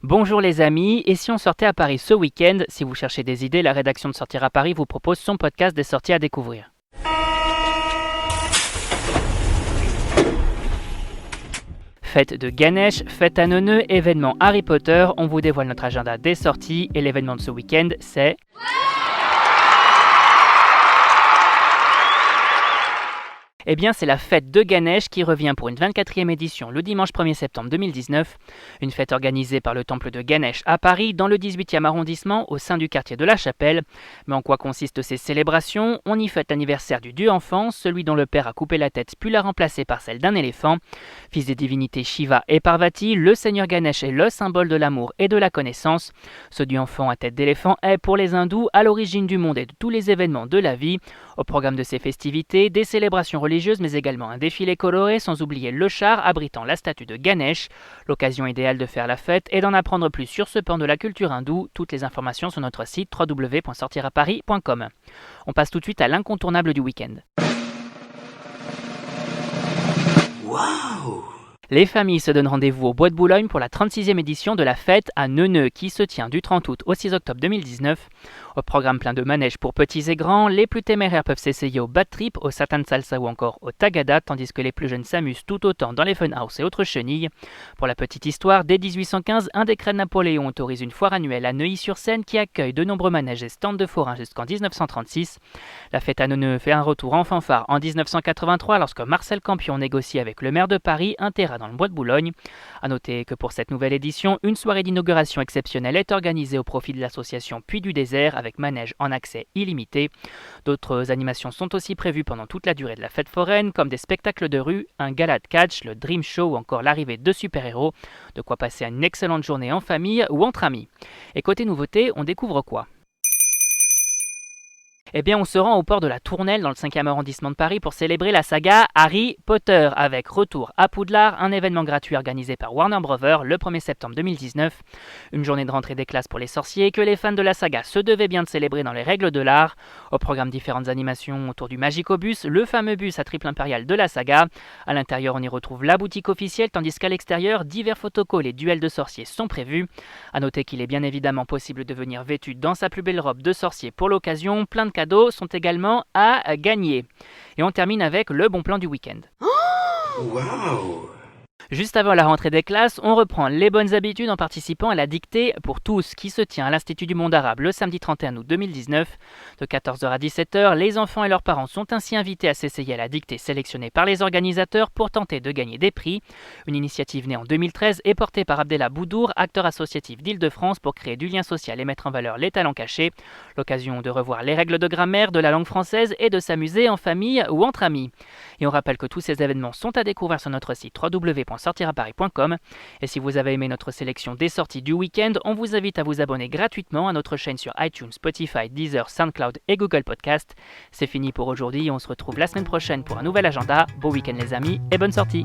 Bonjour les amis, et si on sortait à Paris ce week-end? Si vous cherchez des idées, la rédaction de Sortir à Paris vous propose son podcast des sorties à découvrir. Fête de Ganesh, fête à Neuneu, événement Harry Potter, on vous dévoile notre agenda des sorties et l'événement de ce week-end c'est... Eh bien, c'est la fête de Ganesh qui revient pour une 24e édition le dimanche 1er septembre 2019. Une fête organisée par le temple de Ganesh à Paris, dans le 18e arrondissement, au sein du quartier de la Chapelle. Mais en quoi consistent ces célébrations? On y fête l'anniversaire du dieu enfant, celui dont le père a coupé la tête puis l'a remplacée par celle d'un éléphant. Fils des divinités Shiva et Parvati, le seigneur Ganesh est le symbole de l'amour et de la connaissance. Ce dieu enfant à tête d'éléphant est, pour les hindous, à l'origine du monde et de tous les événements de la vie. Au programme de ces festivités, des célébrations religieuses mais également un défilé coloré, sans oublier le char abritant la statue de Ganesh. L'occasion idéale de faire la fête et d'en apprendre plus sur ce pan de la culture hindoue. Toutes les informations sur notre site www.sortiraparis.com. On passe tout de suite à l'incontournable du week-end. Waouh! Les familles se donnent rendez-vous au Bois de Boulogne pour la 36e édition de la fête à Neuneu qui se tient du 30 août au 6 octobre 2019. Au programme plein de manèges pour petits et grands, les plus téméraires peuvent s'essayer au bad trip, au satin salsa ou encore au tagada, tandis que les plus jeunes s'amusent tout autant dans les funhouse et autres chenilles. Pour la petite histoire, dès 1815, un décret de Napoléon autorise une foire annuelle à Neuilly-sur-Seine qui accueille de nombreux manèges et stands de forains jusqu'en 1936. La fête à Neuneu fait un retour en fanfare en 1983 lorsque Marcel Campion négocie avec le maire de Paris un terrain dans le Bois de Boulogne. A noter que pour cette nouvelle édition, une soirée d'inauguration exceptionnelle est organisée au profit de l'association Puy du Désert avec manège en accès illimité. D'autres animations sont aussi prévues pendant toute la durée de la fête foraine, comme des spectacles de rue, un gala de catch, le Dream Show ou encore l'arrivée de super-héros. De quoi passer une excellente journée en famille ou entre amis. Et côté nouveauté, on découvre quoi? Eh bien, on se rend au port de la Tournelle dans le 5e arrondissement de Paris pour célébrer la saga Harry Potter avec Retour à Poudlard, un événement gratuit organisé par Warner Bros. Le 1er septembre 2019. Une journée de rentrée des classes pour les sorciers que les fans de la saga se devaient bien de célébrer dans les règles de l'art. Au programme, différentes animations autour du Magicobus, le fameux bus à triple impérial de la saga. À l'intérieur, on y retrouve la boutique officielle, tandis qu'à l'extérieur, divers photocalls et duels de sorciers sont prévus. A noter qu'il est bien évidemment possible de venir vêtu dans sa plus belle robe de sorcier pour l'occasion. Plein de cadeaux sont également à gagner. Et on termine avec le bon plan du week-end. Waouh! Juste avant la rentrée des classes, on reprend les bonnes habitudes en participant à la dictée pour tous qui se tient à l'Institut du monde arabe le samedi 31 août 2019. De 14h à 17h, les enfants et leurs parents sont ainsi invités à s'essayer à la dictée sélectionnée par les organisateurs pour tenter de gagner des prix. Une initiative née en 2013 et portée par Abdellah Boudour, acteur associatif d'Île-de-France pour créer du lien social et mettre en valeur les talents cachés. L'occasion de revoir les règles de grammaire de la langue française et de s'amuser en famille ou entre amis. Et on rappelle que tous ces événements sont à découvrir sur notre site www.sortiraparis.com. Et si vous avez aimé notre sélection des sorties du week-end, on vous invite à vous abonner gratuitement à notre chaîne sur iTunes, Spotify, Deezer, SoundCloud et Google Podcast. C'est fini pour aujourd'hui, on se retrouve la semaine prochaine pour un nouvel agenda. Bon week-end les amis et bonne sortie!